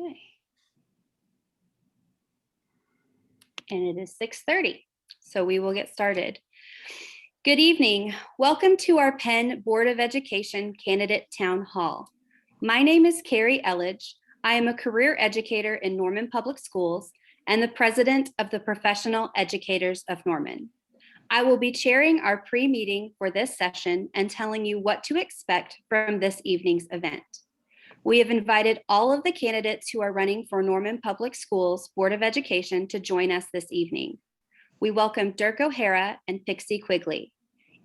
Okay. And it is 6:30, so we will get started. Good evening. Welcome to our Penn Board of Education Candidate Town Hall. My name is Carrie Elledge. I am a career educator in Norman Public Schools and the president of the Professional Educators of Norman. I will be chairing our pre-meeting for this session and telling you what to expect from this evening's event. We have invited all of the candidates who are running for Norman Public Schools Board of Education to join us this evening. We welcome Dirk O'Hara and Pixie Quigley.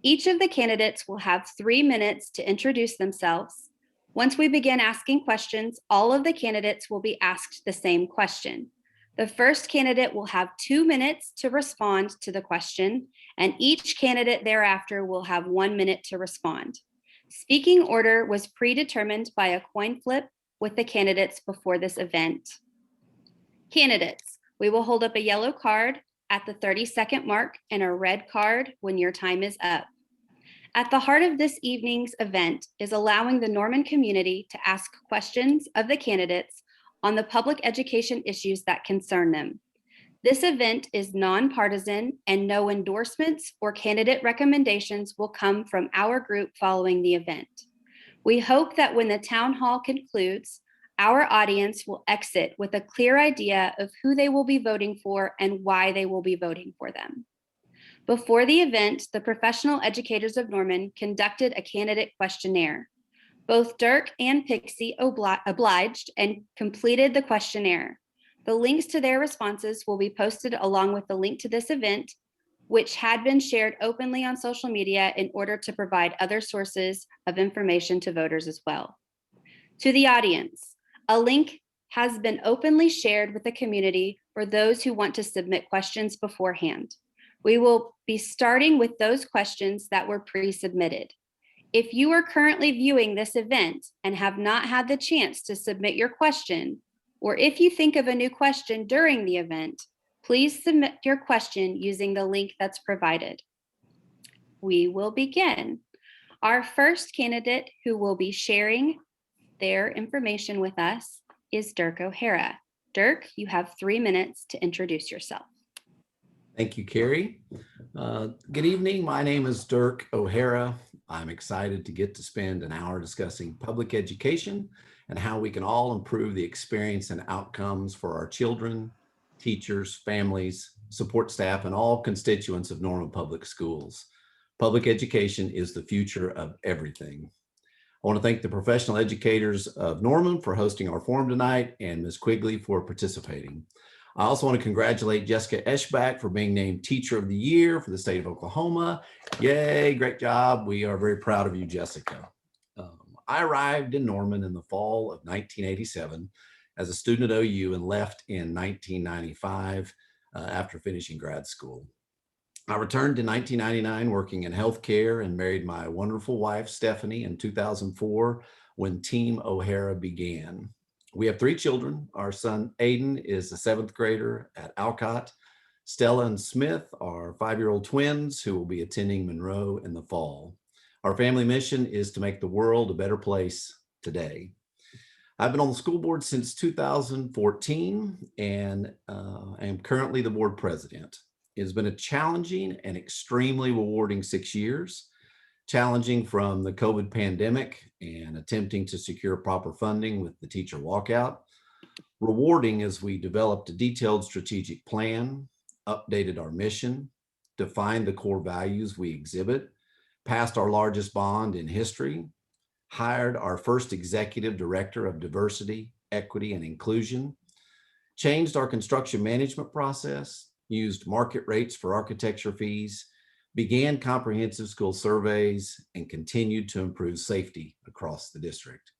Each of the candidates will have 3 minutes to introduce themselves. Once we begin asking questions, all of the candidates will be asked the same question. The first candidate will have 2 minutes to respond to the question, and each candidate thereafter will have 1 minute to respond. Speaking order was predetermined by a coin flip with the candidates before this event. Candidates, we will hold up a yellow card at the 30-second mark and a red card when your time is up. At the heart of this evening's event is allowing the Norman community to ask questions of the candidates on the public education issues that concern them. This event is nonpartisan and no endorsements or candidate recommendations will come from our group following the event. We hope that when the town hall concludes, our audience will exit with a clear idea of who they will be voting for and why they will be voting for them. Before the event, the Professional Educators of Norman conducted a candidate questionnaire. Both Dirk and Pixie obliged and completed the questionnaire. The links to their responses will be posted along with the link to this event, which had been shared openly on social media in order to provide other sources of information to voters as well. To the audience, a link has been openly shared with the community for those who want to submit questions beforehand. We will be starting with those questions that were pre-submitted. If you are currently viewing this event and have not had the chance to submit your question, or if you think of a new question during the event, please submit your question using the link that's provided. We will begin. Our first candidate who will be sharing their information with us is Dirk O'Hara. Dirk, you have 3 minutes to introduce yourself. Thank you, Carrie. Good evening. My name is Dirk O'Hara. I'm excited to get to spend an hour discussing public education and how we can all improve the experience and outcomes for our children, teachers, families, support staff, and all constituents of Norman Public Schools. Public education is the future of everything. I want to thank the Professional Educators of Norman for hosting our forum tonight and Ms. Quigley for participating. I also want to congratulate Jessica Eschbach for being named Teacher of the Year for the state of Oklahoma. Yay, great job. We are very proud of you, Jessica. I arrived in Norman in the fall of 1987 as a student at OU and left in 1995 after finishing grad school. I returned in 1999 working in healthcare and married my wonderful wife, Stephanie, in 2004 when Team O'Hara began. We have 3 children. Our son, Aiden, is a 7th grader at Alcott. Stella and Smith are 5-year-old twins who will be attending Monroe in the fall. Our family mission is to make the world a better place today. I've been on the school board since 2014 and am currently the board president. It has been a challenging and extremely rewarding 6 years. Challenging from the COVID pandemic and attempting to secure proper funding with the teacher walkout. Rewarding as we developed a detailed strategic plan, updated our mission, defined the core values we exhibit, passed our largest bond in history, hired our first executive director of diversity, equity, and inclusion, changed our construction management process, used market rates for architecture fees, began comprehensive school surveys, and continued to improve safety across the district.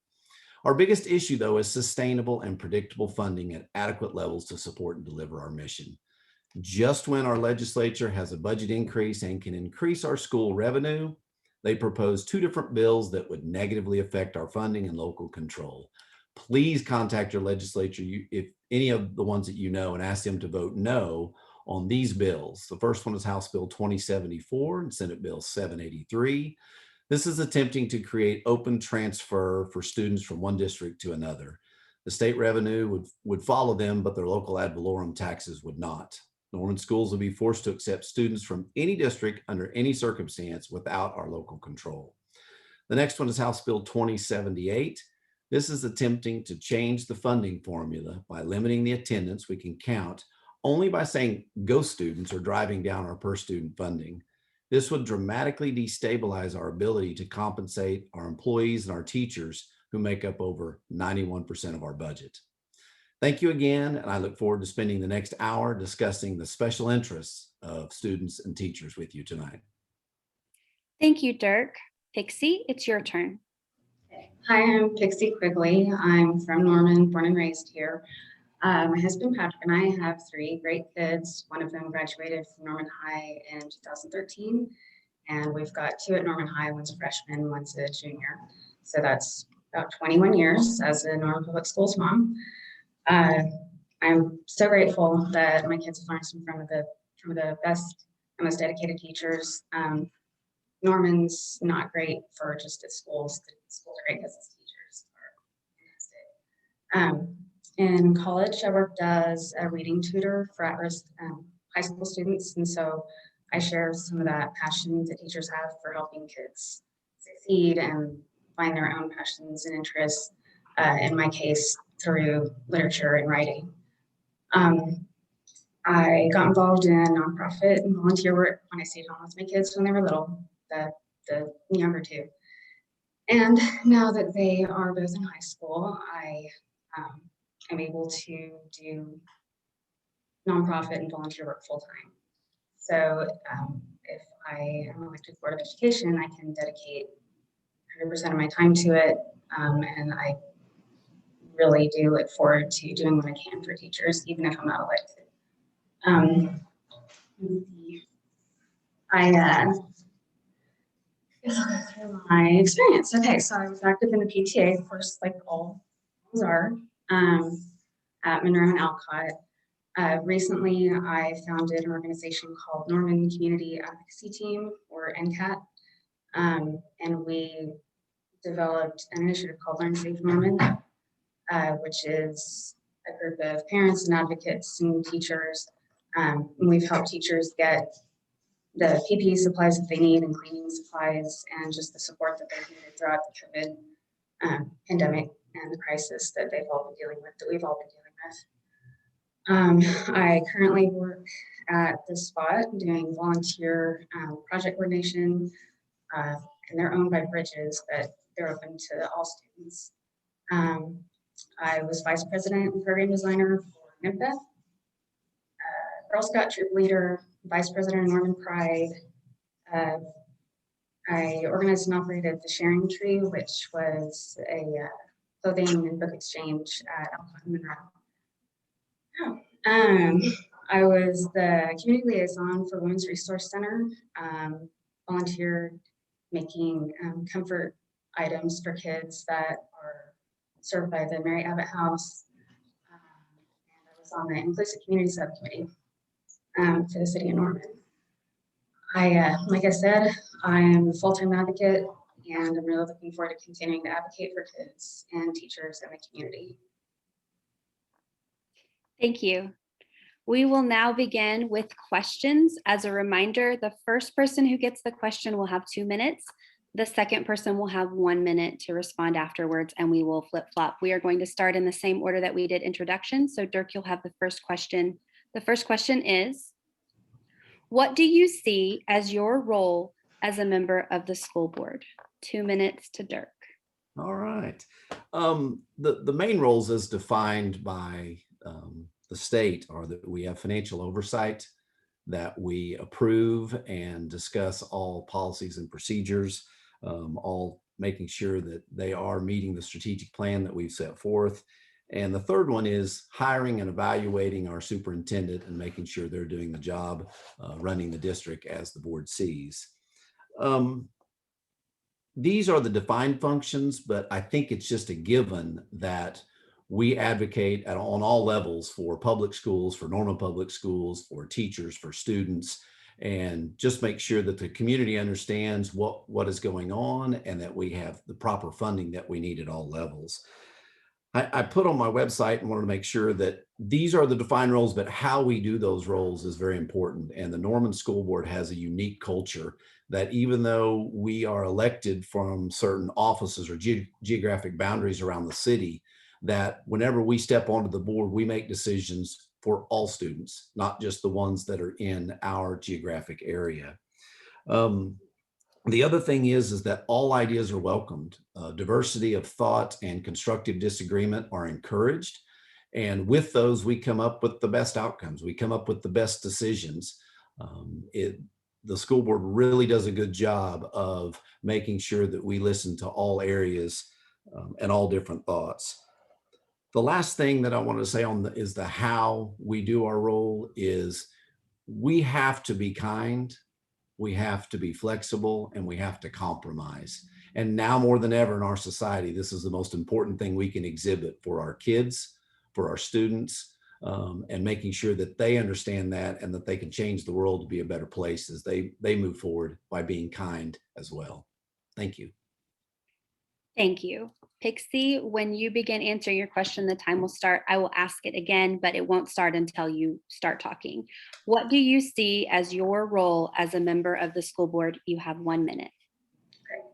Our biggest issue, though, is sustainable and predictable funding at adequate levels to support and deliver our mission. Just when our legislature has a budget increase and can increase our school revenue, they propose 2 different bills that would negatively affect our funding and local control. Please contact your legislature if any of the ones that you know and ask them to vote no on these bills. The first one is House Bill 2074 and Senate Bill 783. This is attempting to create open transfer for students from one district to another. The state revenue would follow them, but their local ad valorem taxes would not. Norman schools will be forced to accept students from any district under any circumstance without our local control. The next one is House Bill 2078. This is attempting to change the funding formula by limiting the attendance we can count only by saying ghost students or driving down our per student funding. This would dramatically destabilize our ability to compensate our employees and our teachers who make up over 91% of our budget. Thank you again, and I look forward to spending the next hour discussing the special interests of students and teachers with you tonight. Thank you, Dirk. Pixie, it's your turn. Hi, I'm Pixie Quigley. I'm from Norman, born and raised here. My husband Patrick and I have 3 great kids. One of them graduated from Norman High in 2013, and we've got 2 at Norman High. One's a freshman, one's a junior. So that's about 21 years as a Norman Public Schools mom. I'm so grateful that my kids have learned from the best and most dedicated teachers. Norman's not great for just its schools. The schools are great because its teachers are fantastic. In college, I worked as a reading tutor for at-risk high school students, and so I share some of that passion that teachers have for helping kids succeed and find their own passions and interests, in my case, through literature and writing. I got involved in nonprofit and volunteer work when I stayed home with my kids when they were little, the younger 2. And now that they are both in high school, I am able to do nonprofit and volunteer work full time. So if I am elected Board of Education, I can dedicate 100% of my time to it, and I really do look forward to doing what I can for teachers, even if I'm not elected. Guess I'll go through my experience. Okay, so I was active in the PTA, of course, like all are, at Monroe and Alcott. Recently, I founded an organization called Norman Community Advocacy Team, or NCAT, and we developed an initiative called Learn Safe Norman, which is a group of parents and advocates and teachers. And we've helped teachers get the PPE supplies that they need and cleaning supplies and just the support that they've needed throughout the COVID pandemic and the crisis that they've all been dealing with, that we've all been dealing with. I currently work at the Spot doing volunteer project coordination, and they're owned by Bridges, but they're open to all students. I was vice president and program designer for NPS, Girl Scout troop leader, vice president of Norman Pride. I organized and operated the Sharing Tree, which was a clothing and book exchange at Alcott and Monroe. I was the community liaison for Women's Resource Center, volunteered making comfort items for kids that are served by the Mary Abbott House. And I was on the Inclusive Community Subcommittee for the city of Norman. Like I said, I am a full-time advocate, and I'm really looking forward to continuing to advocate for kids and teachers in the community. Thank you. We will now begin with questions. As a reminder, the first person who gets the question will have 2 minutes. The second person will have 1 minute to respond afterwards, and we will flip-flop. We are going to start in the same order that we did introductions. So Dirk, you'll have the first question. The first question is, what do you see as your role as a member of the school board? 2 minutes to Dirk. All right. The main roles as defined by the state are that we have financial oversight, that we approve and discuss all policies and procedures, all making sure that they are meeting the strategic plan that we've set forth. And the third one is hiring and evaluating our superintendent and making sure they're doing the job running the district as the board sees. These are the defined functions, but I think it's just a given that we advocate on all levels for public schools, for Norman public schools, for teachers, for students, and just make sure that the community understands what is going on and that we have the proper funding that we need at all levels. I put on my website and wanted to make sure that these are the defined roles, but how we do those roles is very important. And the Norman School Board has a unique culture that even though we are elected from certain offices or geographic boundaries around the city, that whenever we step onto the board, we make decisions for all students, not just the ones that are in our geographic area. The other thing is that all ideas are welcomed. Diversity of thought and constructive disagreement are encouraged. And with those, we come up with the best outcomes. We come up with the best decisions. The school board really does a good job of making sure that we listen to all areas and all different thoughts. The last thing that I want to say is the how we do our role is we have to be kind. We have to be flexible, and we have to compromise. And now more than ever in our society, this is the most important thing we can exhibit for our kids, for our students, and making sure that they understand that and that they can change the world to be a better place as they move forward by being kind as well. Thank you. Thank you. Pixie, when you begin answering your question, the time will start. I will ask it again, but it won't start until you start talking. What do you see as your role as a member of the school board? You have 1 minute.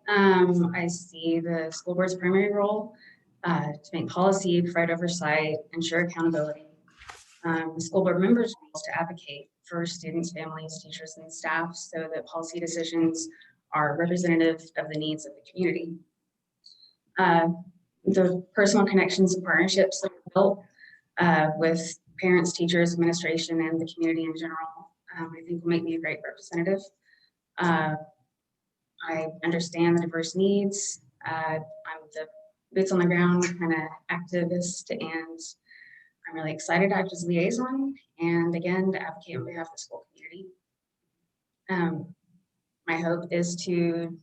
I see the school board's primary role to make policy, provide oversight, ensure accountability. The school board members' roles to advocate for students, families, teachers, and staff so that policy decisions are representative of the needs of the community. The personal connections and partnerships that are built with parents, teachers, administration, and the community in general, I think will make me a great representative. I understand the diverse needs. I'm the boots on the ground kind of activist, and I'm really excited to act as liaison and again to advocate on behalf of the school community. My hope is to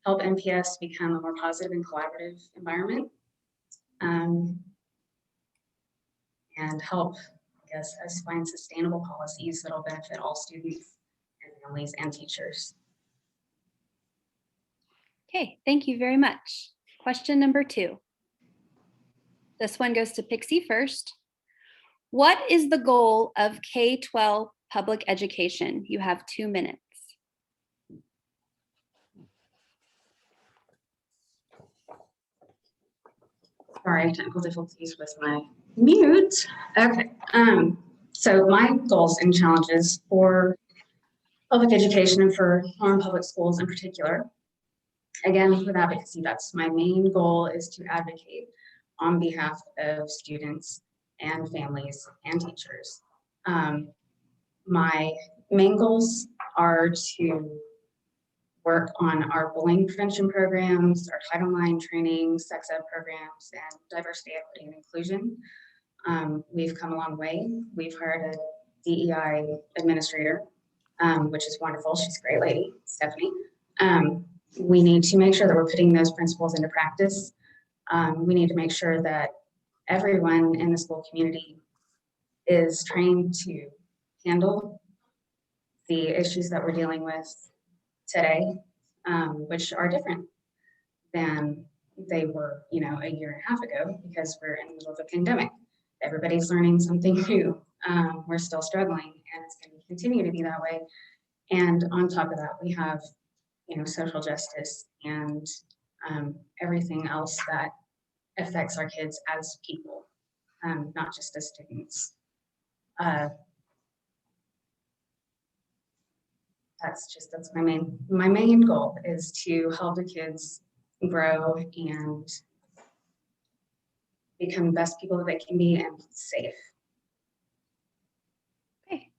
help NPS become a more positive and collaborative environment, and help, I guess, us find sustainable policies that will benefit all students and families and teachers. Okay, thank you very much. Question number 2. This one goes to Pixie first. What is the goal of K-12 public education? You have 2 minutes. Sorry, technical difficulties with my mute. Okay, so my goals and challenges for public education and for Norman Public Schools in particular, again, with advocacy, that's my main goal, is to advocate on behalf of students and families and teachers. My main goals are to work on our bullying prevention programs, our Title IX training, sex ed programs, and diversity, equity, and inclusion. We've come a long way. We've hired a DEI administrator, which is wonderful. She's a great lady, Stephanie. We need to make sure that we're putting those principles into practice. We need to make sure that everyone in the school community is trained to handle the issues that we're dealing with today, which are different than they were, a year and a half ago, because we're in the middle of a pandemic. Everybody's learning something new. We're still struggling, and it's going to continue to be that way. And on top of that, we have, social justice and everything else that affects our kids as people, not just as students. That's my main goal, is to help the kids grow and become the best people that they can be and safe. Okay,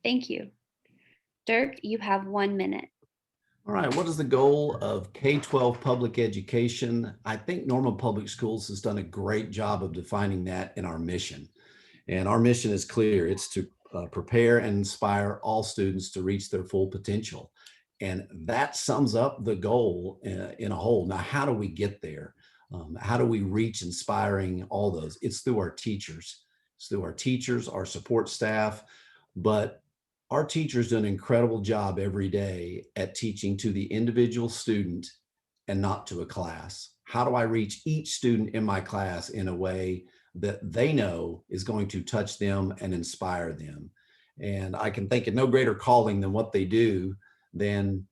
thank you. Dirk, you have 1 minute. All right, what is the goal of K-12 public education? I think Norman Public Schools has done a great job of defining that in our mission. And our mission is clear. It's to prepare and inspire all students to reach their full potential. And that sums up the goal in a whole. Now, how do we get there? How do we reach inspiring all those? It's through our teachers. It's through our teachers, our support staff, but our teachers do an incredible job every day at teaching to the individual student and not to a class. how do I reach each student in my class in a way that they know is going to touch them and inspire them? And I can think of no greater calling than what they do than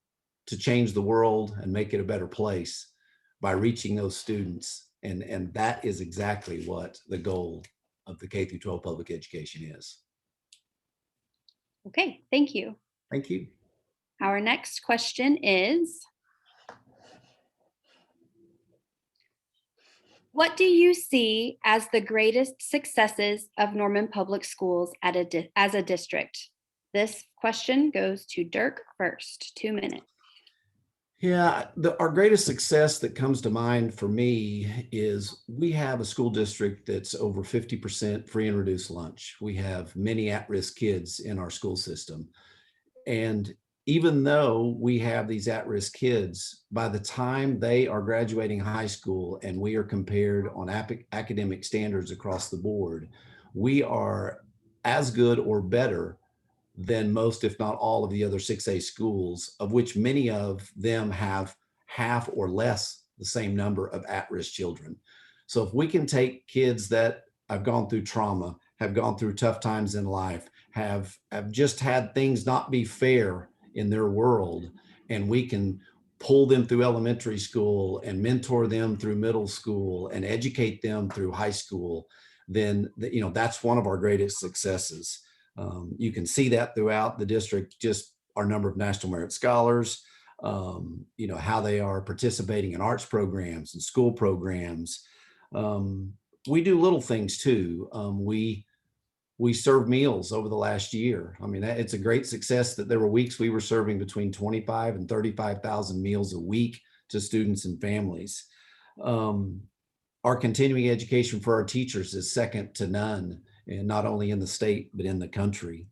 to change the world and make it a better place by reaching those students. And that is exactly what the goal of the K through 12 public education is. Okay, thank you. Thank you. Our next question is, what do you see as the greatest successes of Norman Public Schools as a district? This question goes to Dirk first, 2 minutes. Yeah, our greatest success that comes to mind for me is we have a school district that's over 50% free and reduced lunch. We have many at-risk kids in our school system. And even though we have these at-risk kids, by the time they are graduating high school and we are compared on academic standards across the board, we are as good or better than most, if not all, of the other 6A schools, of which many of them have half or less the same number of at-risk children. So if we can take kids that have gone through trauma, have gone through tough times in life, have just had things not be fair in their world, and we can pull them through elementary school and mentor them through middle school and educate them through high school, then that's one of our greatest successes. You can see that throughout the district, just our number of National Merit Scholars, how they are participating in arts programs and school programs. We do little things too. We serve meals over the last year. I mean, it's a great success that there were weeks we were serving between 25 and 35,000 meals a week to students and families. Our continuing education for our teachers is second to none, and not only in the state, but in the country.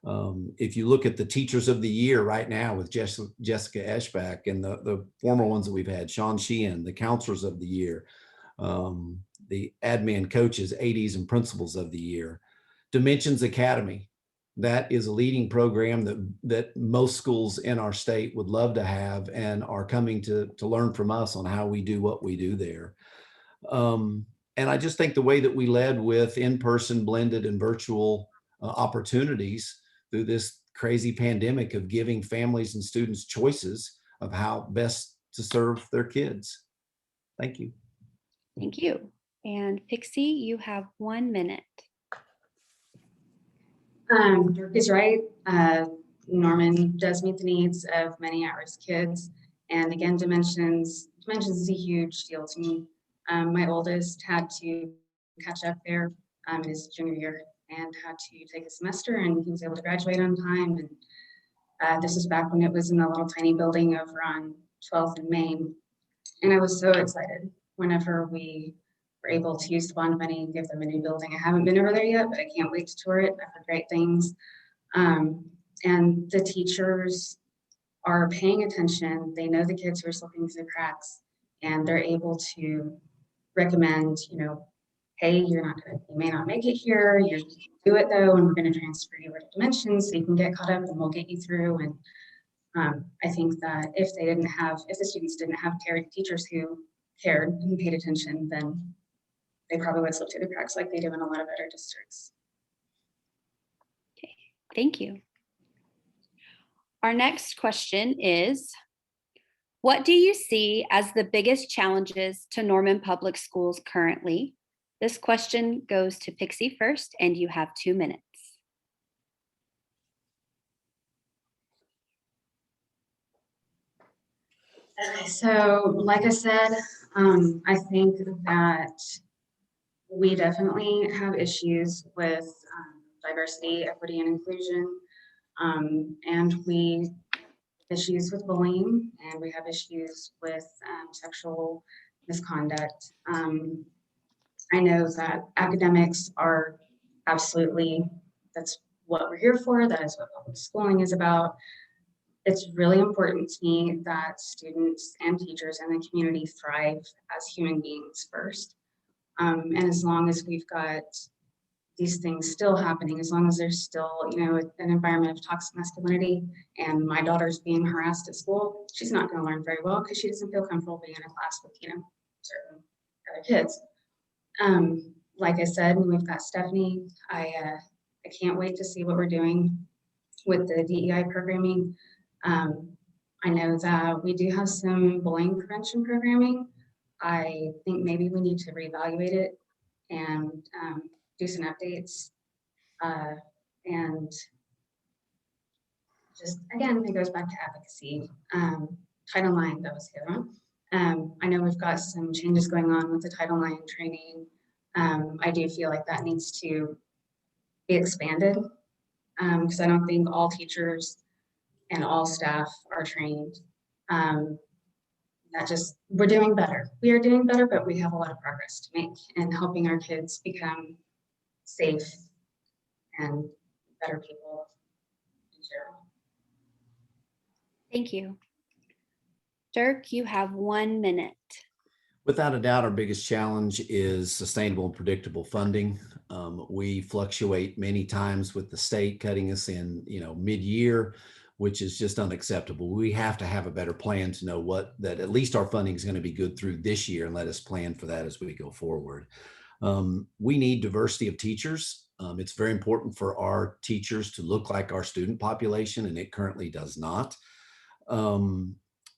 If you look at the teachers of the year right now with Jessica Eschbach and the former ones that we've had, Sean Sheehan, the counselors of the year, the admin coaches, ADs and principals of the year. Dimensions Academy, that is a leading program that most schools in our state would love to have and are coming to learn from us on how we do what we do there. And I just think the way that we led with in-person, blended, and virtual opportunities through this crazy pandemic of giving families and students choices of how best to serve their kids. Thank you. Thank you. And Pixie, you have 1 minute. Dirk is right. Norman does meet the needs of many at-risk kids. And again, dimensions is a huge deal to me. My oldest had to catch up there in his junior year and had to take a semester, and he was able to graduate on time. And this was back when it was in the little tiny building over on 12th and Main. And I was so excited whenever we were able to use the bond money and give them a new building. I haven't been over there yet, but I can't wait to tour it. I've heard great things. And the teachers are paying attention. They know the kids who are slipping through the cracks, and they're able to recommend, hey, you may not make it here, you do it though, and we're going to transfer you over to Dimensions so you can get caught up and we'll get you through. And I think that if the students didn't have teachers who cared and paid attention, then they probably would slip through the cracks like they do in a lot of other districts. Okay, thank you. Our next question is, what do you see as the biggest challenges to Norman Public Schools currently? This question goes to Pixie first, and you have 2 minutes. Okay, so like I said, I think that we definitely have issues with diversity, equity, and inclusion, and we have issues with bullying, and we have issues with sexual misconduct. I know that academics are absolutely, that's what we're here for. That is what public schooling is about. It's really important to me that students and teachers and the community thrive as human beings first. And as long as we've got these things still happening, as long as there's still, an environment of toxic masculinity, and my daughter's being harassed at school, she's not going to learn very well because she doesn't feel comfortable being in a class with, certain other kids. Like I said, we've got Stephanie. I can't wait to see what we're doing with the DEI programming. I know that we do have some bullying prevention programming. I think maybe we need to reevaluate it and do some updates. And just, again, it goes back to advocacy. Title IX, that was the other one. I know we've got some changes going on with the Title IX training. I do feel like that needs to be expanded because I don't think all teachers and all staff are trained. We're doing better. We are doing better, but we have a lot of progress to make in helping our kids become safe and better people in general. Thank you. Dirk, you have 1 minute. Without a doubt, our biggest challenge is sustainable and predictable funding. We fluctuate many times with the state cutting us in, mid-year, which is just unacceptable. We have to have a better plan to know that at least our funding is going to be good through this year, and let us plan for that as we go forward. We need diversity of teachers. It's very important for our teachers to look like our student population, and it currently does not.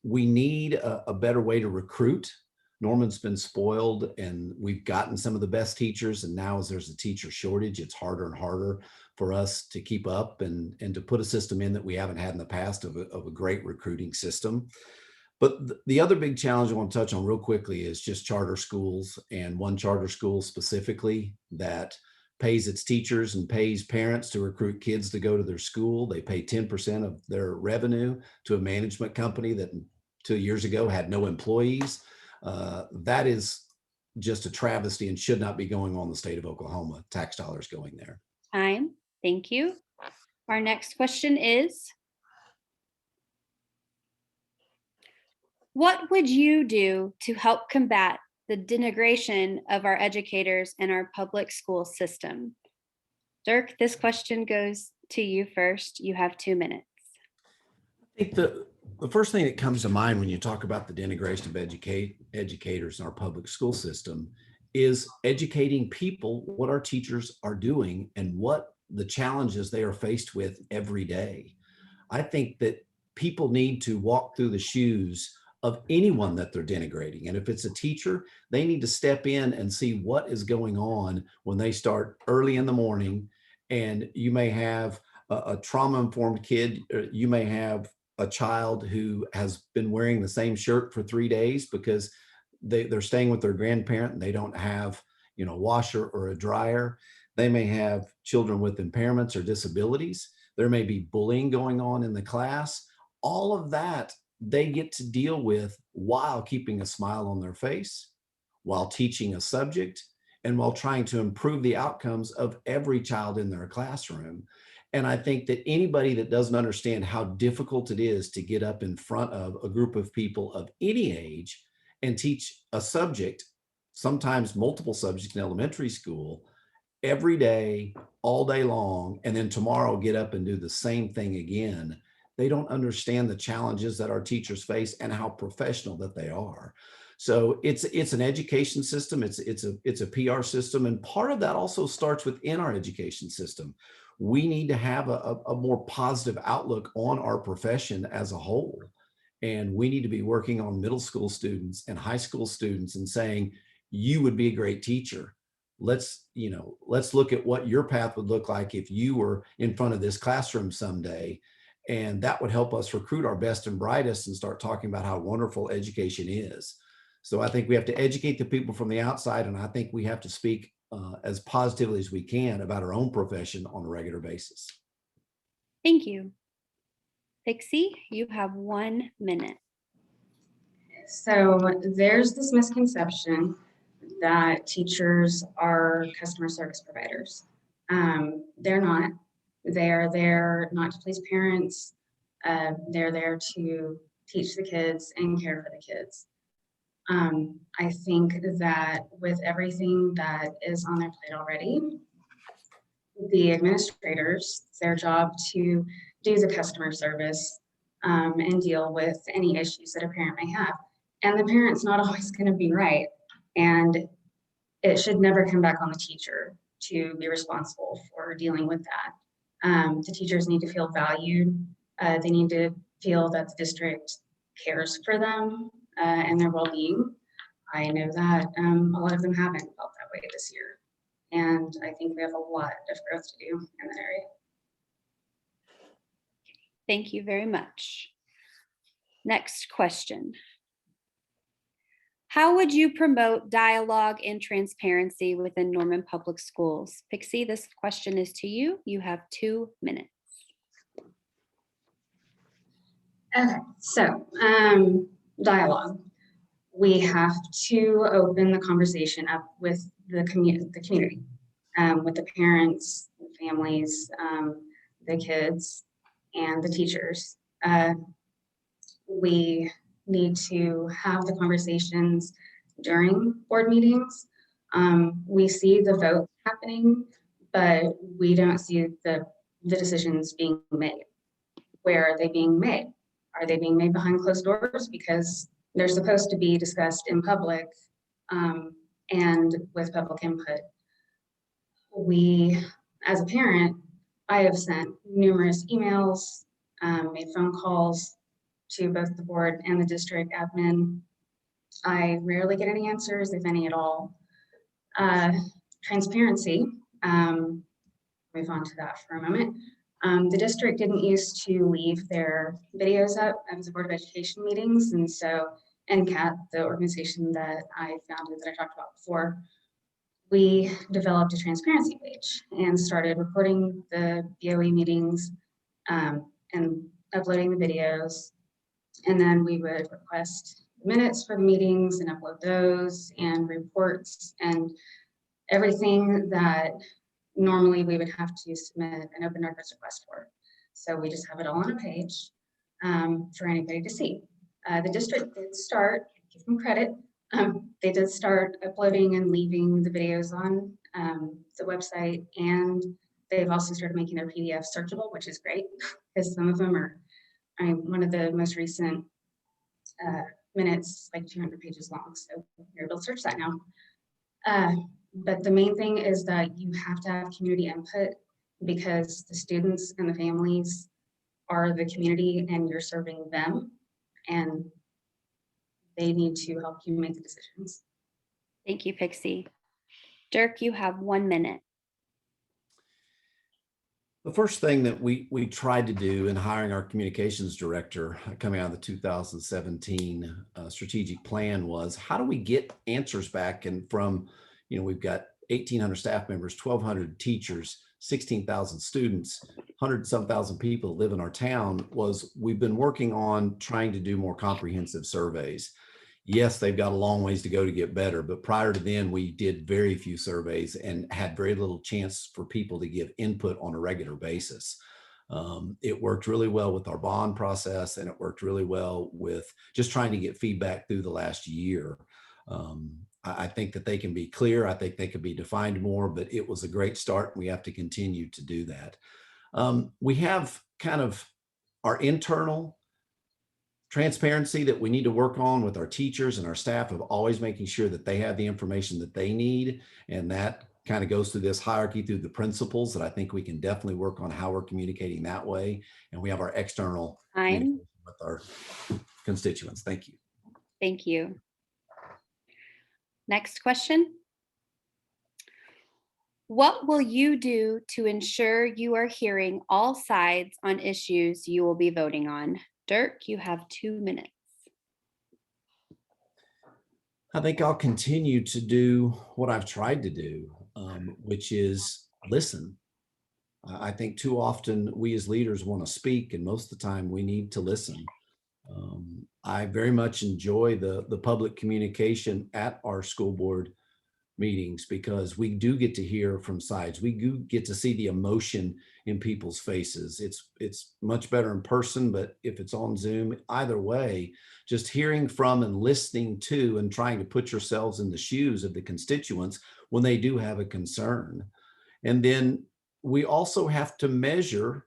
We need a better way to recruit. Norman's been spoiled, and we've gotten some of the best teachers, and now as there's a teacher shortage, it's harder and harder for us to keep up and to put a system in that we haven't had in the past of a great recruiting system. But the other big challenge I want to touch on real quickly is just charter schools, and one charter school specifically that pays its teachers and pays parents to recruit kids to go to their school. They pay 10% of their revenue to a management company that 2 years ago had no employees. That is just a travesty and should not be going on in the state of Oklahoma. Tax dollars going there. Time. Thank you. Our next question is, what would you do to help combat the denigration of our educators and our public school system? Dirk, this question goes to you first. You have 2 minutes. I think the first thing that comes to mind when you talk about the denigration of educators in our public school system is educating people what our teachers are doing and what the challenges they are faced with every day. I think that people need to walk through the shoes of anyone that they're denigrating. And if it's a teacher, they need to step in and see what is going on when they start early in the morning. And you may have a trauma-informed kid, you may have a child who has been wearing the same shirt for 3 days because they're staying with their grandparent and they don't have, a washer or a dryer. They may have children with impairments or disabilities. There may be bullying going on in the class. All of that they get to deal with while keeping a smile on their face, while teaching a subject, and while trying to improve the outcomes of every child in their classroom. And I think that anybody that doesn't understand how difficult it is to get up in front of a group of people of any age and teach a subject, sometimes multiple subjects in elementary school, every day, all day long, and then tomorrow get up and do the same thing again, they don't understand the challenges that our teachers face and how professional that they are. So it's an education system, it's a PR system, and part of that also starts within our education system. We need to have a more positive outlook on our profession as a whole. And we need to be working on middle school students and high school students and saying, you would be a great teacher. Let's look at what your path would look like if you were in front of this classroom someday. And that would help us recruit our best and brightest and start talking about how wonderful education is. So I think we have to educate the people from the outside, and I think we have to speak as positively as we can about our own profession on a regular basis. Thank you. Pixie, you have 1 minute. So there's this misconception that teachers are customer service providers. They're not. They are there not to please parents. They're there to teach the kids and care for the kids. I think that with everything that is on their plate already, the administrators, it's their job to do the customer service and deal with any issues that a parent may have. And the parent's not always going to be right. And it should never come back on the teacher to be responsible for dealing with that. The teachers need to feel valued. They need to feel that the district cares for them and their well-being. I know that a lot of them haven't felt that way this year. And I think we have a lot of growth to do in that area. Thank you very much. Next question. How would you promote dialogue and transparency within Norman Public Schools? Pixie, this question is to you. You have 2 minutes. Okay, so dialogue. We have to open the conversation up with the community, with the parents, the families, the kids, and the teachers. We need to have the conversations during board meetings. We see the vote happening, but we don't see the decisions being made. Where are they being made? Are they being made behind closed doors? Because they're supposed to be discussed in public and with public input. We, as a parent, I have sent numerous emails, made phone calls to both the board and the district admin. I rarely get any answers, if any at all. Transparency, move on to that for a moment. The district didn't used to leave their videos up as a Board of Education meetings, and so NCAT, the organization that I founded that I talked about before, we developed a transparency page and started recording the BOE meetings and uploading the videos. And then we would request minutes for the meetings and upload those and reports and everything that normally we would have to submit an open records request for. So we just have it all on a page for anybody to see. The district did start, give them credit, they did start uploading and leaving the videos on the website, and they've also started making their PDF searchable, which is great because some of them are, one of the most recent minutes, like 200 pages long, so you're able to search that now. But the main thing is that you have to have community input because the students and the families are the community and you're serving them, and they need to help you make the decisions. Thank you, Pixie. Dirk, you have 1 minute. The first thing that we tried to do in hiring our communications director coming out of the 2017 strategic plan was, how do we get answers back? And from, we've got 1,800 staff members, 1,200 teachers, 16,000 students, 100-some thousand people live in our town. We've been working on trying to do more comprehensive surveys. Yes, they've got a long ways to go to get better, but prior to then, we did very few surveys and had very little chance for people to give input on a regular basis. It worked really well with our bond process, and it worked really well with just trying to get feedback through the last year. I think that they can be clear. I think they could be defined more, but it was a great start. We have to continue to do that. We have kind of our internal transparency that we need to work on with our teachers and our staff of always making sure that they have the information that they need. And that kind of goes through this hierarchy through the principals that I think we can definitely work on how we're communicating that way. And we have our external communication with our constituents. Thank you. Thank you. Next question. What will you do to ensure you are hearing all sides on issues you will be voting on? Dirk, you have 2 minutes. I think I'll continue to do what I've tried to do, which is listen. I think too often we as leaders want to speak, and most of the time we need to listen. I very much enjoy the public communication at our school board meetings because we do get to hear from sides. We do get to see the emotion in people's faces. It's much better in person, but if it's on Zoom, either way, just hearing from and listening to and trying to put yourselves in the shoes of the constituents when they do have a concern. And then we also have to measure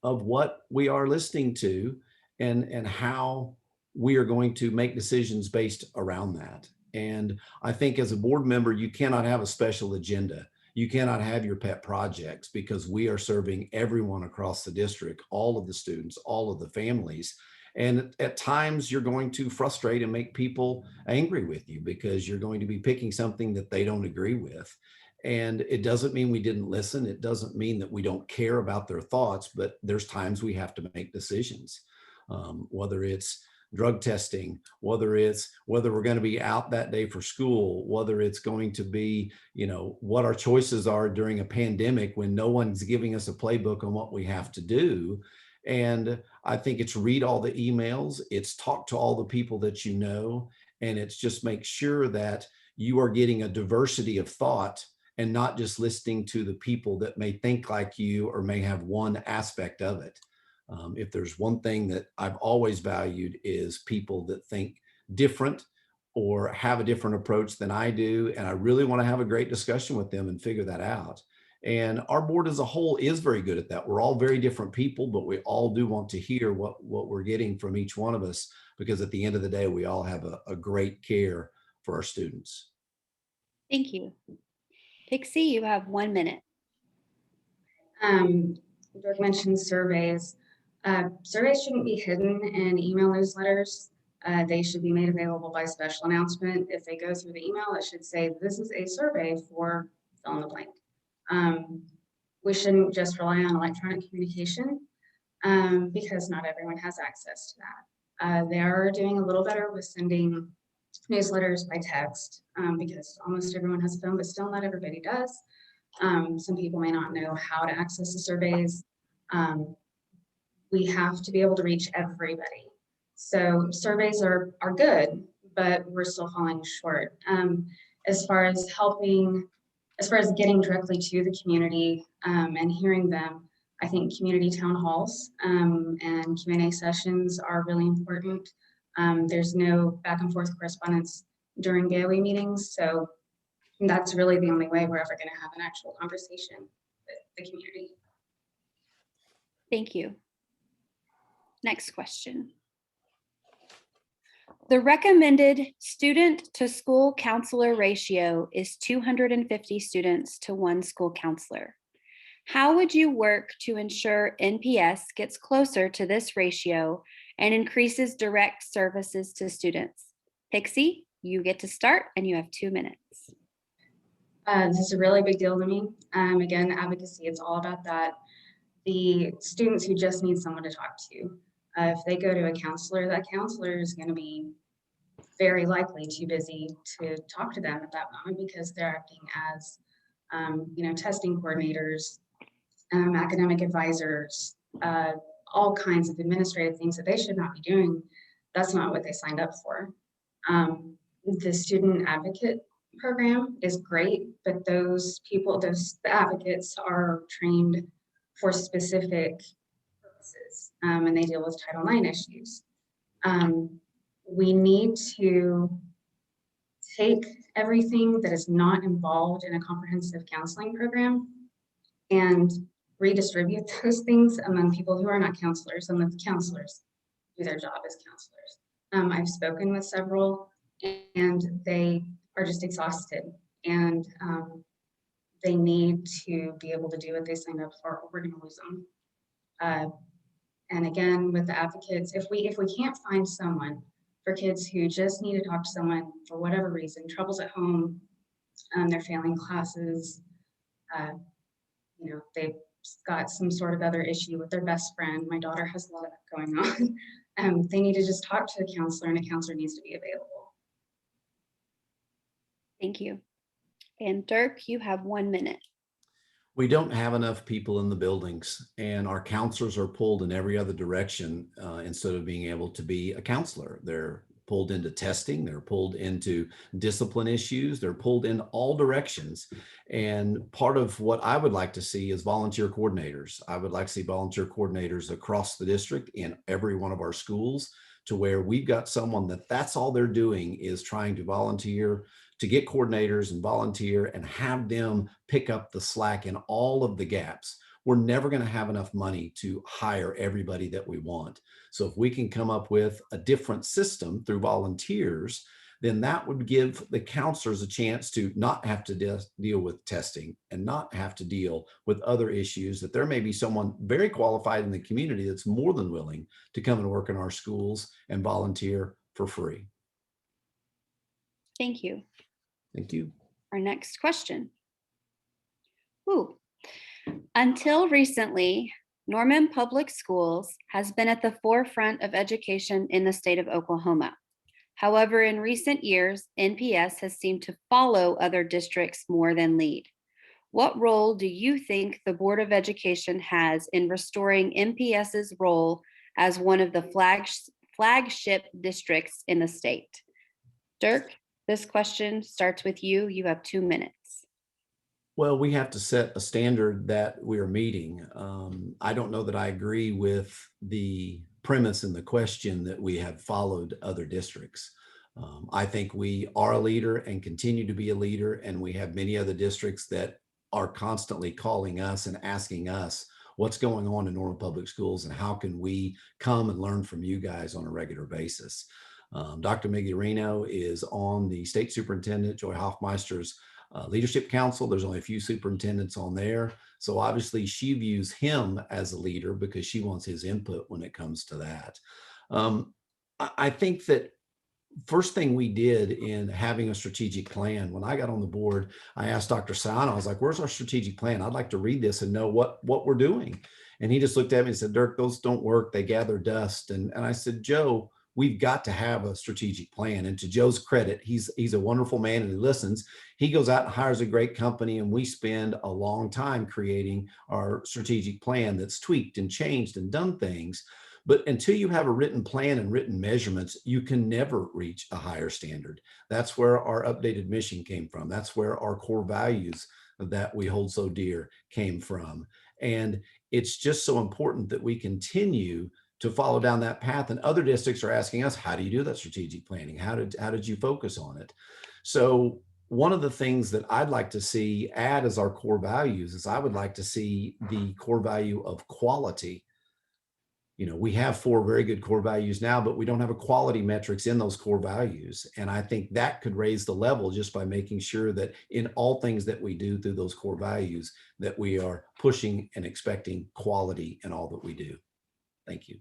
of what we are listening to and how we are going to make decisions based around that. And I think as a board member, you cannot have a special agenda. You cannot have your pet projects, because we are serving everyone across the district, all of the students, all of the families. And at times you're going to frustrate and make people angry with you, because you're going to be picking something that they don't agree with. And it doesn't mean we didn't listen. It doesn't mean that we don't care about their thoughts, but there's times we have to make decisions, whether it's drug testing, whether we're going to be out that day for school, whether it's going to be, what our choices are during a pandemic when no one's giving us a playbook on what we have to do. And I think it's read all the emails, it's talk to all the people that you know, and it's just make sure that you are getting a diversity of thought and not just listening to the people that may think like you or may have one aspect of it. If there's one thing that I've always valued, is people that think different or have a different approach than I do. And I really want to have a great discussion with them and figure that out. And our board as a whole is very good at that. We're all very different people, but we all do want to hear what we're getting from each one of us, because at the end of the day, we all have a great care for our students. Thank you. Pixie, you have 1 minute. Dirk mentioned surveys. Surveys shouldn't be hidden in email newsletters. They should be made available by special announcement. If they go through the email, it should say, this is a survey for fill in the blank. We shouldn't just rely on electronic communication, because not everyone has access to that. They are doing a little better with sending newsletters by text, because almost everyone has a phone, but still not everybody does. Some people may not know how to access the surveys. We have to be able to reach everybody. So surveys are good, but we're still falling short. As far as getting directly to the community and hearing them, I think community town halls and Q&A sessions are really important. There's no back and forth correspondence during GAOE meetings, so that's really the only way we're ever going to have an actual conversation with the community. Thank you. Next question. The recommended student to school counselor ratio is 250 students to 1 school counselor. How would you work to ensure NPS gets closer to this ratio and increases direct services to students? Pixie, you get to start and you have 2 minutes. This is a really big deal to me. Again, advocacy, it's all about that. The students who just need someone to talk to, if they go to a counselor, that counselor is going to be very likely too busy to talk to them at that moment, because they're acting as testing coordinators, academic advisors, all kinds of administrative things that they should not be doing. That's not what they signed up for. The student advocate program is great, but those people, the advocates, are trained for specific purposes, and they deal with Title IX issues. We need to take everything that is not involved in a comprehensive counseling program and redistribute those things among people who are not counselors, and let the counselors do their job as counselors. I've spoken with several, and they are just exhausted, and they need to be able to do what they signed up for, or we're going to lose them. And again, with the advocates, if we can't find someone for kids who just need to talk to someone for whatever reason, troubles at home, they're failing classes, they've got some sort of other issue with their best friend. My daughter has a lot of that going on. They need to just talk to a counselor, and a counselor needs to be available. Thank you. And Dirk, you have 1 minute. We don't have enough people in the buildings, and our counselors are pulled in every other direction instead of being able to be a counselor. They're pulled into testing, they're pulled into discipline issues, they're pulled in all directions. And part of what I would like to see is volunteer coordinators. I would like to see volunteer coordinators across the district in every one of our schools, to where we've got someone that's all they're doing is trying to volunteer, to get coordinators and volunteer and have them pick up the slack in all of the gaps. we're never going to have enough money to hire everybody that we want. So if we can come up with a different system through volunteers, then that would give the counselors a chance to not have to deal with testing and not have to deal with other issues, that there may be someone very qualified in the community that's more than willing to come and work in our schools and volunteer for free. Thank you. Thank you. Our next question. Ooh. Until recently, Norman Public Schools has been at the forefront of education in the state of Oklahoma. However, in recent years, NPS has seemed to follow other districts more than lead. What role do you think the Board of Education has in restoring NPS's role as one of the flagship districts in the state? Dirk, this question starts with you. You have 2 minutes. Well, we have to set a standard that we're meeting. I don't know that I agree with the premise in the question that we have followed other districts. I think we are a leader and continue to be a leader, and we have many other districts that are constantly calling us and asking us what's going on in Norman Public Schools and how can we come and learn from you guys on a regular basis. Dr. Migliorino is on the state superintendent, Joy Hoffmeister's leadership council. There's only a few superintendents on there. So obviously she views him as a leader because she wants his input when it comes to that. I think that first thing we did in having a strategic plan, when I got on the board, I asked Dr. Sayano, I was like, where's our strategic plan? I'd like to read this and know what we're doing. And he just looked at me and said, Dirk, those don't work. They gather dust. And I said, Joe, we've got to have a strategic plan. And to Joe's credit, he's a wonderful man and he listens. He goes out and hires a great company, and we spend a long time creating our strategic plan that's tweaked and changed and done things. But until you have a written plan and written measurements, you can never reach a higher standard. That's where our updated mission came from. That's where our core values that we hold so dear came from. And it's just so important that we continue to follow down that path. And other districts are asking us, how do you do that strategic planning? How did you focus on it? So one of the things that I'd like to see add as our core values is I would like to see the core value of quality. You know, we have 4 very good core values now, but we don't have a quality metrics in those core values. And I think that could raise the level just by making sure that in all things that we do through those core values, that we are pushing and expecting quality in all that we do. Thank you.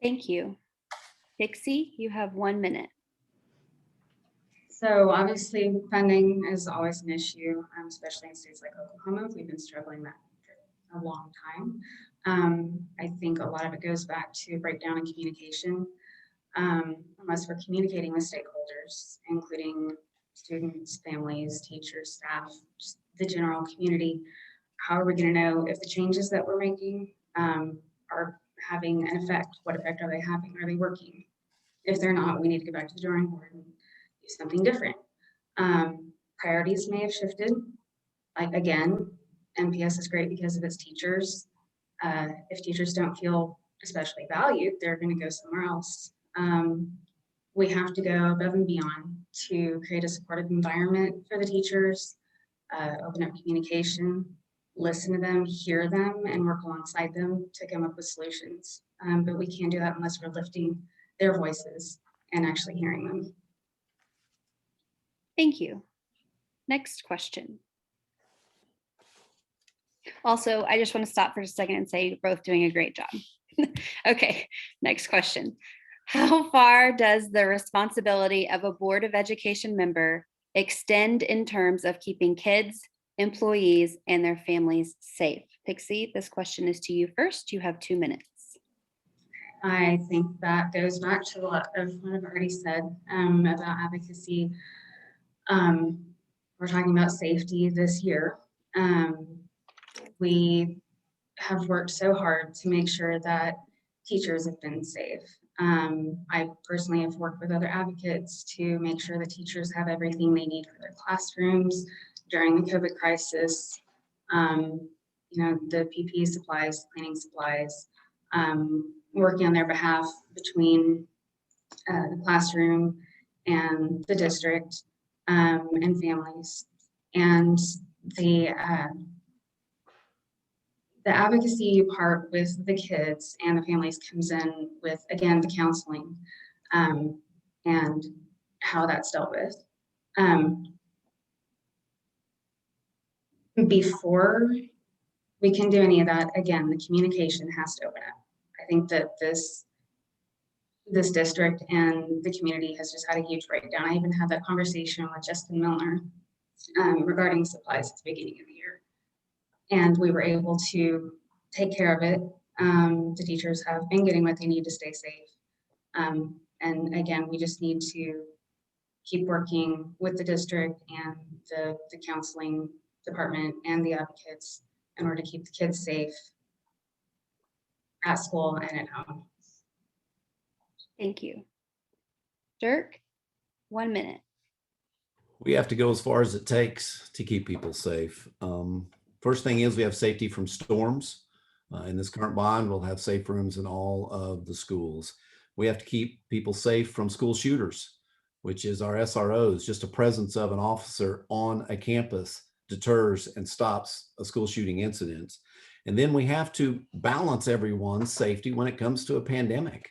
Thank you. Pixie, you have 1 minute. So obviously funding is always an issue, especially in states like Oklahoma. We've been struggling that for a long time. I think a lot of it goes back to breakdown in communication. Unless we're communicating with stakeholders, including students, families, teachers, staff, just the general community, how are we going to know if the changes that we're making are having an effect? What effect are they having? Are they working? If they're not, we need to go back to the drawing board and do something different. Priorities may have shifted. Like again, NPS is great because of its teachers. If teachers don't feel especially valued, they're going to go somewhere else. We have to go above and beyond to create a supportive environment for the teachers, open up communication, listen to them, hear them, and work alongside them to come up with solutions. But we can't do that unless we're lifting their voices and actually hearing them. Thank you. Next question. Also, I just want to stop for a second and say you're both doing a great job. Okay, next question. How far does the responsibility of a Board of Education member extend in terms of keeping kids, employees, and their families safe? Pixie, this question is to you first. You have 2 minutes. I think that goes back to what I've already said about advocacy. We're talking about safety this year. We have worked so hard to make sure that teachers have been safe. I personally have worked with other advocates to make sure that teachers have everything they need for their classrooms during the COVID crisis. You know, the PPE supplies, cleaning supplies, working on their behalf between the classroom and the district and families. And the the advocacy part with the kids and the families comes in with, again, the counseling and how that's dealt with. Before we can do any of that, again, the communication has to open up. I think that this district and the community has just had a huge breakdown. I even had that conversation with Justin Milner regarding supplies at the beginning of the year. And we were able to take care of it. The teachers have been getting what they need to stay safe. And again, we just need to keep working with the district and the counseling department and the advocates in order to keep the kids safe at school and at home. Thank you. Dirk, 1 minute. We have to go as far as it takes to keep people safe. First thing is we have safety from storms. In this current bond, we'll have safe rooms in all of the schools. We have to keep people safe from school shooters, which is our SROs. Just a presence of an officer on a campus deters and stops a school shooting incident. And then we have to balance everyone's safety when it comes to a pandemic.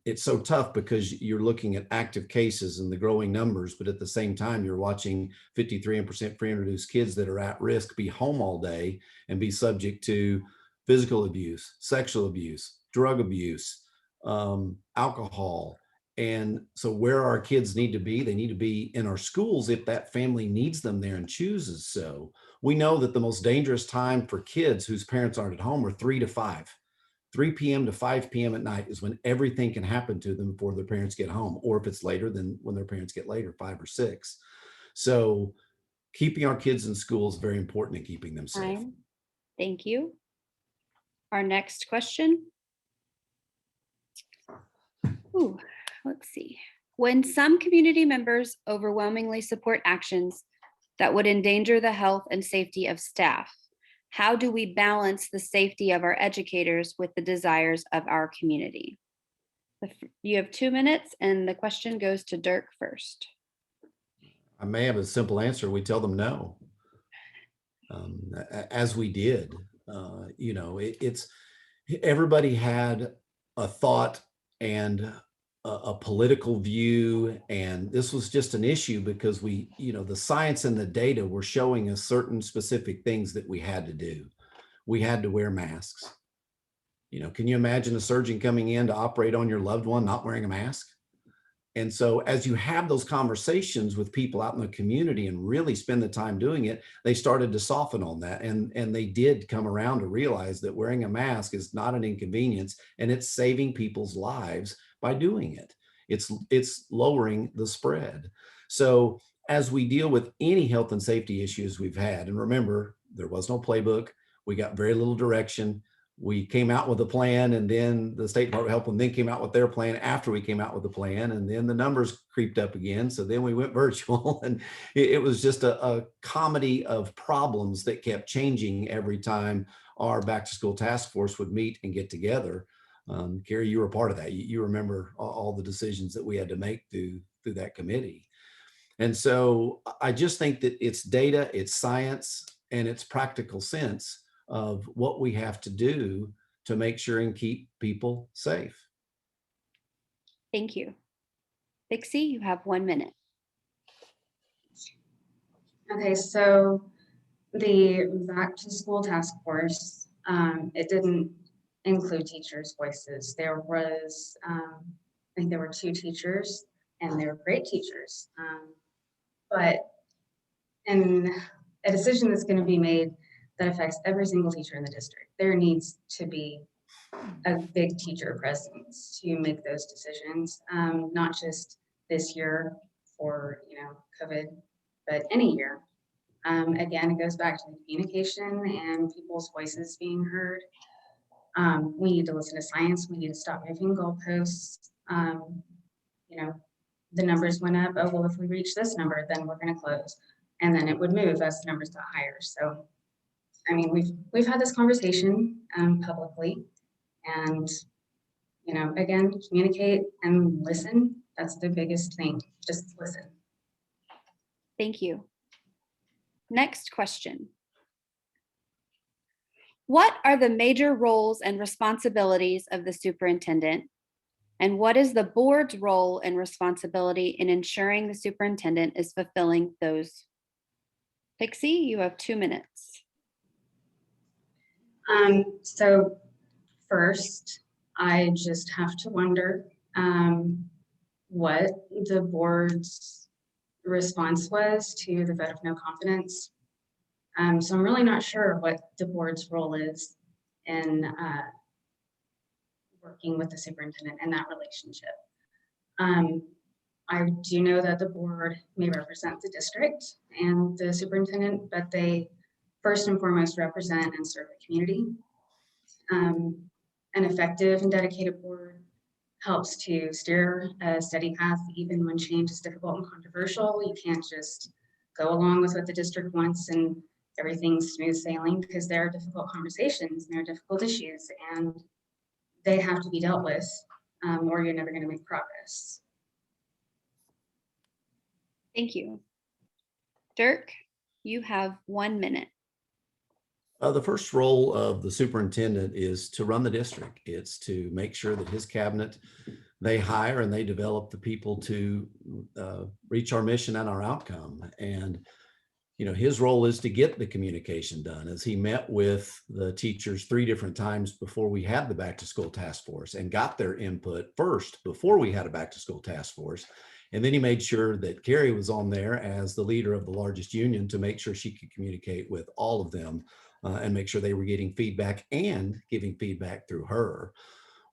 It's so tough because you're looking at active cases and the growing numbers, but at the same time, you're watching 53% free and reduced kids that are at risk be home all day and be subject to physical abuse, sexual abuse, drug abuse, alcohol. And so where our kids need to be, they need to be in our schools if that family needs them there and chooses so. We know that the most dangerous time for kids whose parents aren't at home are 3 to 5. 3 p.m. to 5 p.m. at night is when everything can happen to them before their parents get home, or if it's later, then when their parents get later, 5 or 6. So keeping our kids in school is very important in keeping them safe. Time. Thank you. Our next question. Ooh, let's see. When some community members overwhelmingly support actions that would endanger the health and safety of staff, how do we balance the safety of our educators with the desires of our community? You have 2 minutes and the question goes to Dirk first. I may have a simple answer. We tell them no. As we did, it's everybody had a thought and a political view, and this was just an issue because the science and the data were showing us certain specific things that we had to do. We had to wear masks. Can you imagine a surgeon coming in to operate on your loved one not wearing a mask? And so as you have those conversations with people out in the community and really spend the time doing it, they started to soften on that. And they did come around to realize that wearing a mask is not an inconvenience and it's saving people's lives by doing it. It's lowering the spread. So as we deal with any health and safety issues we've had, and remember, there was no playbook, we got very little direction. We came out with a plan, and then the State Department of Health then came out with their plan after we came out with the plan, and then the numbers creeped up again. So then we went virtual, and it was just a comedy of problems that kept changing every time our back to school task force would meet and get together. Carrie, you were a part of that. You remember all the decisions that we had to make through that committee. And so I just think that it's data, it's science, and it's practical sense of what we have to do to make sure and keep people safe. Thank you. Pixie, you have 1 minute. Okay, so the back to school task force, it didn't include teachers' voices. There was, I think there were 2 teachers, and they were great teachers. But in a decision that's going to be made that affects every single teacher in the district, there needs to be a big teacher presence to make those decisions, not just this year for COVID, but any year. Again, it goes back to the communication and people's voices being heard. We need to listen to science. We need to stop moving goalposts. The numbers went up. Oh, well, if we reach this number, then we're going to close. And then it would move as the numbers got higher. So, I mean, we've had this conversation publicly, and again, communicate and listen. That's the biggest thing. Just listen. Thank you. Next question. What are the major roles and responsibilities of the superintendent? And what is the board's role and responsibility in ensuring the superintendent is fulfilling those? Pixie, you have 2 minutes. So first, I just have to wonder what the board's response was to the vote of no confidence. So I'm really not sure what the board's role is in working with the superintendent in that relationship. I do know that the board may represent the district and the superintendent, but they first and foremost represent and serve the community. An effective and dedicated board helps to steer a steady path even when change is difficult and controversial. You can't just go along with what the district wants and everything's smooth sailing, because there are difficult conversations and there are difficult issues and they have to be dealt with, or you're never going to make progress. Thank you. Dirk, you have 1 minute. The first role of the superintendent is to run the district. It's to make sure that his cabinet, they hire and they develop the people to reach our mission and our outcome. And, you know, his role is to get the communication done. As he met with the teachers 3 different times before we had the back to school task force and got their input first before we had a back to school task force. And then he made sure that Carrie was on there as the leader of the largest union to make sure she could communicate with all of them and make sure they were getting feedback and giving feedback through her.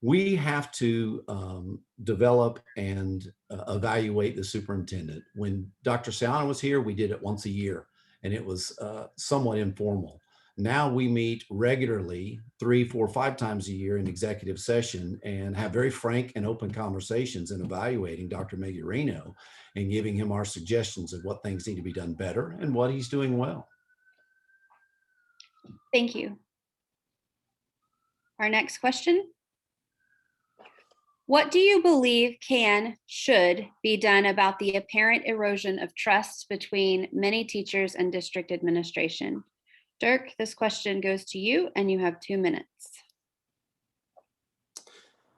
We have to develop and evaluate the superintendent. When Dr. Siana was here, we did it once a year and it was somewhat informal. Now we meet regularly 3, 4, 5 times a year in executive session and have very frank and open conversations in evaluating Dr. Megurino and giving him our suggestions of what things need to be done better and what he's doing well. Thank you. Our next question. What do you believe should be done about the apparent erosion of trust between many teachers and district administration? Dirk, this question goes to you and you have 2 minutes.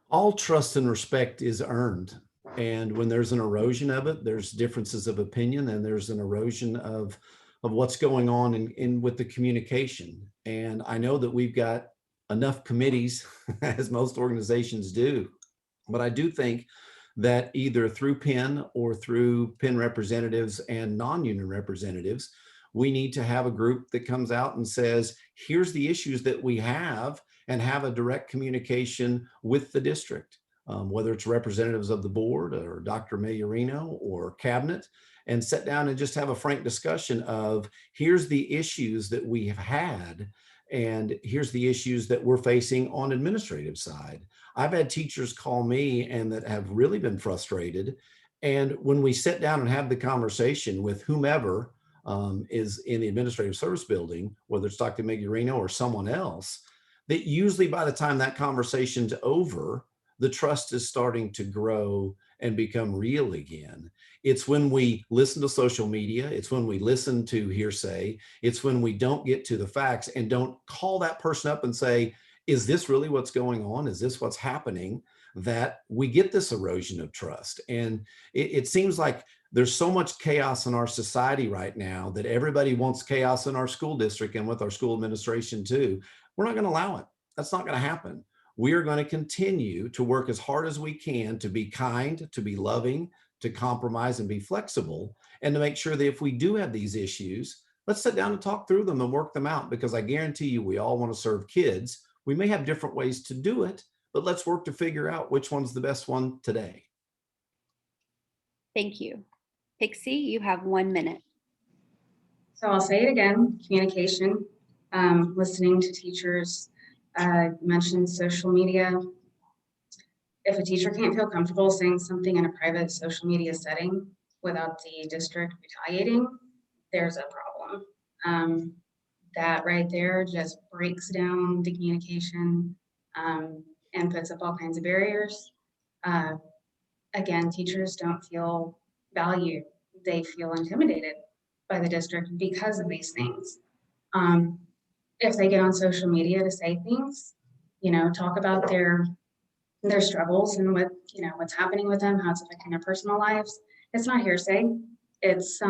All trust and respect is earned. And when there's an erosion of it, there's differences of opinion and there's an erosion of what's going on in with the communication. And I know that we've got enough committees, as most organizations do, but I do think that either through PEN or through PEN representatives and non-union representatives, we need to have a group that comes out and says, here's the issues that we have, and have a direct communication with the district, whether it's representatives of the board or Dr. Megurino or cabinet, and sit down and just have a frank discussion of here's the issues that we have had and here's the issues that we're facing on administrative side. I've had teachers call me and that have really been frustrated. And when we sit down and have the conversation with whomever is in the administrative service building, whether it's Dr. Megurino or someone else, that usually by the time that conversation's over, the trust is starting to grow and become real again. It's when we listen to social media, it's when we listen to hearsay, it's when we don't get to the facts and don't call that person up and say, is this really what's going on? Is this what's happening? That we get this erosion of trust. And it seems like there's so much chaos in our society right now that everybody wants chaos in our school district and with our school administration too. We're not going to allow it. That's not going to happen. We are going to continue to work as hard as we can to be kind, to be loving, to compromise and be flexible, and to make sure that if we do have these issues, let's sit down and talk through them and work them out, because I guarantee you we all want to serve kids. We may have different ways to do it, but let's work to figure out which one's the best one today. Thank you. Pixie, you have 1 minute. So I'll say it again, communication, listening to teachers, mentioned social media. If a teacher can't feel comfortable saying something in a private social media setting without the district retaliating, there's a problem. That right there just breaks down the communication and puts up all kinds of barriers. Again, teachers don't feel valued. They feel intimidated by the district because of these things. if they get on social media to say things, you know, talk about their struggles and what, you know, what's happening with them, how it's affecting their personal lives. It's not hearsay. It's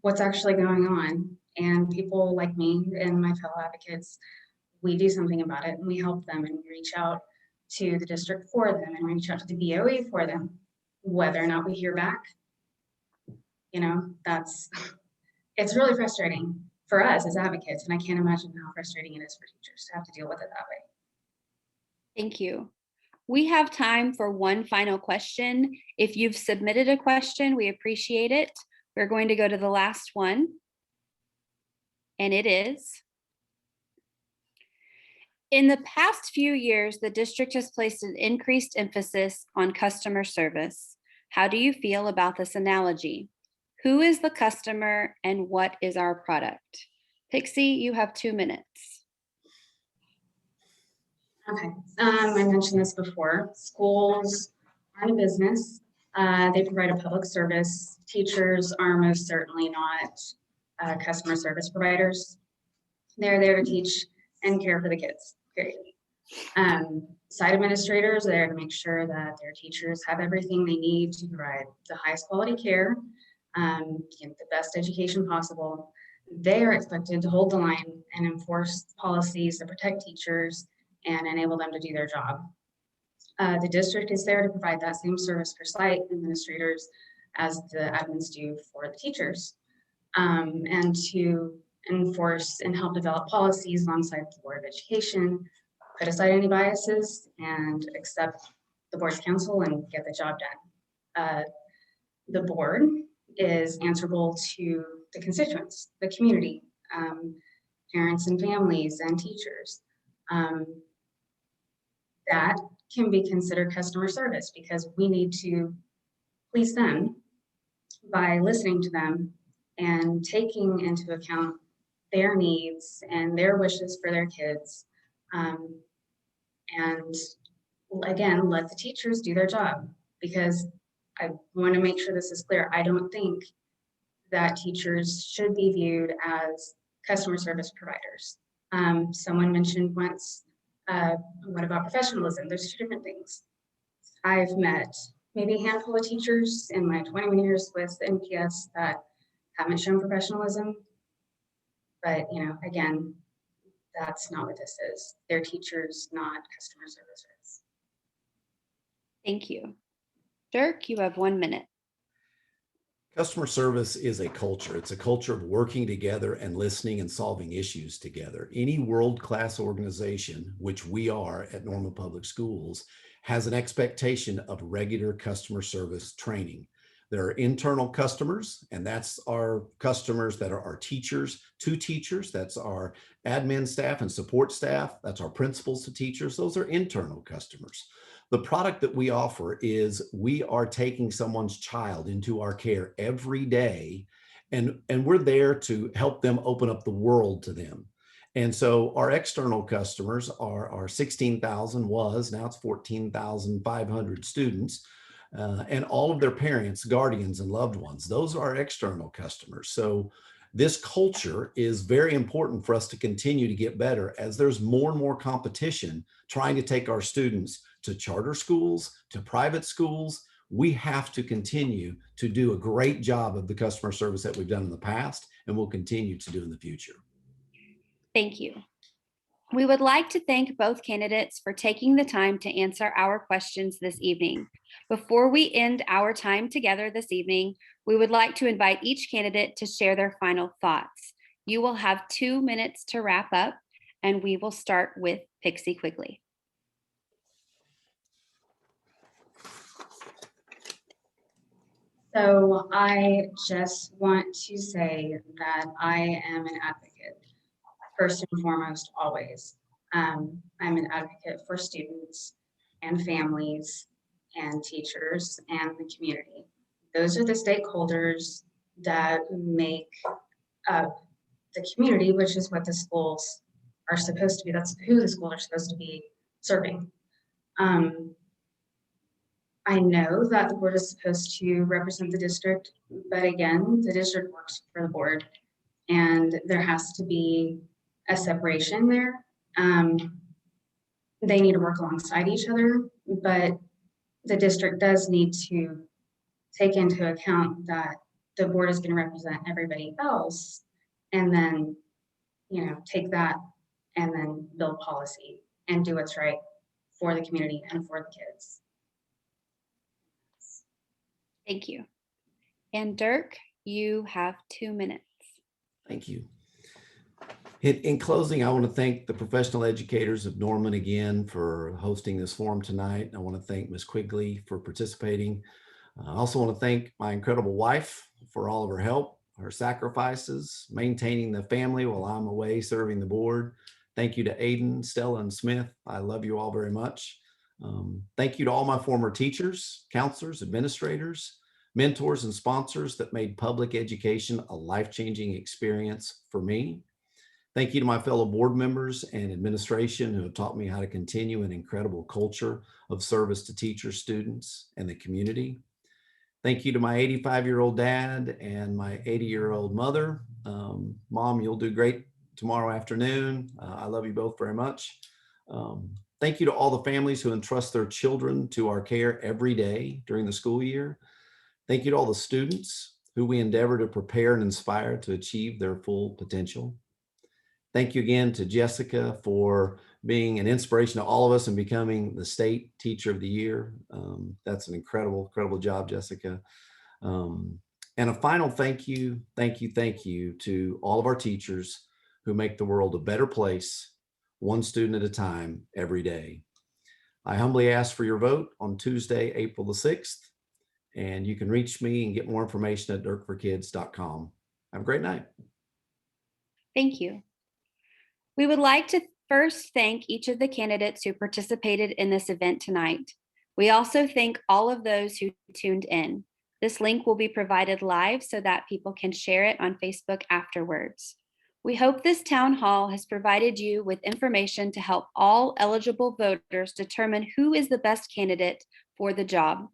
what's actually going on. And people like me and my fellow advocates, we do something about it and we help them and we reach out to the district for them and reach out to the BOE for them. Whether or not we hear back, you know, it's really frustrating for us as advocates. And I can't imagine how frustrating it is for teachers to have to deal with it that way. Thank you. We have time for one final question. If you've submitted a question, we appreciate it. We're going to go to the last one. And it is, in the past few years, the district has placed an increased emphasis on customer service. How do you feel about this analogy? Who is the customer and what is our product? Pixie, you have 2 minutes. Okay, I mentioned this before. Schools aren't a business. They provide a public service. Teachers are most certainly not customer service providers. They're there to teach and care for the kids, period. Site administrators are there to make sure that their teachers have everything they need to provide the highest quality care, get the best education possible. They are expected to hold the line and enforce policies that protect teachers and enable them to do their job. The district is there to provide that same service for site administrators as the admins do for the teachers, and to enforce and help develop policies alongside the Board of Education, put aside any biases and accept the board's counsel and get the job done. The board is answerable to the constituents, the community, parents and families and teachers. That can be considered customer service because we need to please them by listening to them and taking into account their needs and their wishes for their kids. And again, let the teachers do their job, because I want to make sure this is clear. I don't think that teachers should be viewed as customer service providers. Someone mentioned once, what about professionalism? There's two different things. I've met maybe a handful of teachers in my 21 years with NPS that haven't shown professionalism. But, you know, again, that's not what this is. They're teachers, not customer service reps. Thank you. Dirk, you have 1 minute. Customer service is a culture. It's a culture of working together and listening and solving issues together. Any world-class organization, which we are at Normal Public Schools, has an expectation of regular customer service training. There are internal customers, and that's our customers that are our teachers to teachers. That's our admin staff and support staff. That's our principals to teachers. Those are internal customers. The product that we offer is we are taking someone's child into our care every day, and we're there to help them open up the world to them. And so our external customers are our 16,000 was, now it's 14,500 students, and all of their parents, guardians, and loved ones. Those are our external customers. So this culture is very important for us to continue to get better as there's more and more competition trying to take our students to charter schools, to private schools. We have to continue to do a great job of the customer service that we've done in the past and will continue to do in the future. Thank you. We would like to thank both candidates for taking the time to answer our questions this evening. Before we end our time together this evening, we would like to invite each candidate to share their final thoughts. You will have 2 minutes to wrap up, and we will start with Pixie Quigley. So I just want to say that I am an advocate, first and foremost, always. I'm an advocate for students and families and teachers and the community. Those are the stakeholders that make up the community, which is what the schools are supposed to be. That's who the schools are supposed to be serving. I know that the board is supposed to represent the district, but again, the district works for the board, and there has to be a separation there. They need to work alongside each other, but the district does need to take into account that the board is going to represent everybody else, and then, take that and then build policy and do what's right for the community and for the kids. Thank you. And Dirk, you have 2 minutes. Thank you. In closing, I want to thank the professional educators of Norman again for hosting this forum tonight. I want to thank Ms. Quigley for participating. I also want to thank my incredible wife for all of her help, her sacrifices, maintaining the family while I'm away serving the board. Thank you to Aiden, Stella, and Smith. I love you all very much. Thank you to all my former teachers, counselors, administrators, mentors, and sponsors that made public education a life-changing experience for me. Thank you to my fellow board members and administration who have taught me how to continue an incredible culture of service to teachers, students, and the community. Thank you to my 85-year-old dad and my 80-year-old mother. Mom, you'll do great tomorrow afternoon. I love you both very much. Thank you to all the families who entrust their children to our care every day during the school year. Thank you to all the students who we endeavor to prepare and inspire to achieve their full potential. Thank you again to Jessica for being an inspiration to all of us and becoming the State Teacher of the Year. That's an incredible job, Jessica. And a final thank you to all of our teachers who make the world a better place, one student at a time, every day. I humbly ask for your vote on Tuesday, April the 6th, and you can reach me and get more information at dirkforkids.com. Have a great night. Thank you. We would like to first thank each of the candidates who participated in this event tonight. We also thank all of those who tuned in. This link will be provided live so that people can share it on Facebook afterwards. We hope this town hall has provided you with information to help all eligible voters determine who is the best candidate for the job.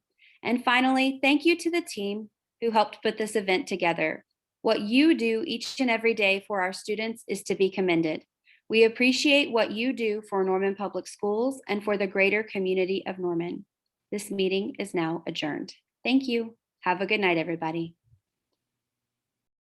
And finally, thank you to the team who helped put this event together. What you do each and every day for our students is to be commended. We appreciate what you do for Norman Public Schools and for the greater community of Norman. This meeting is now adjourned. Thank you. Have a good night, everybody.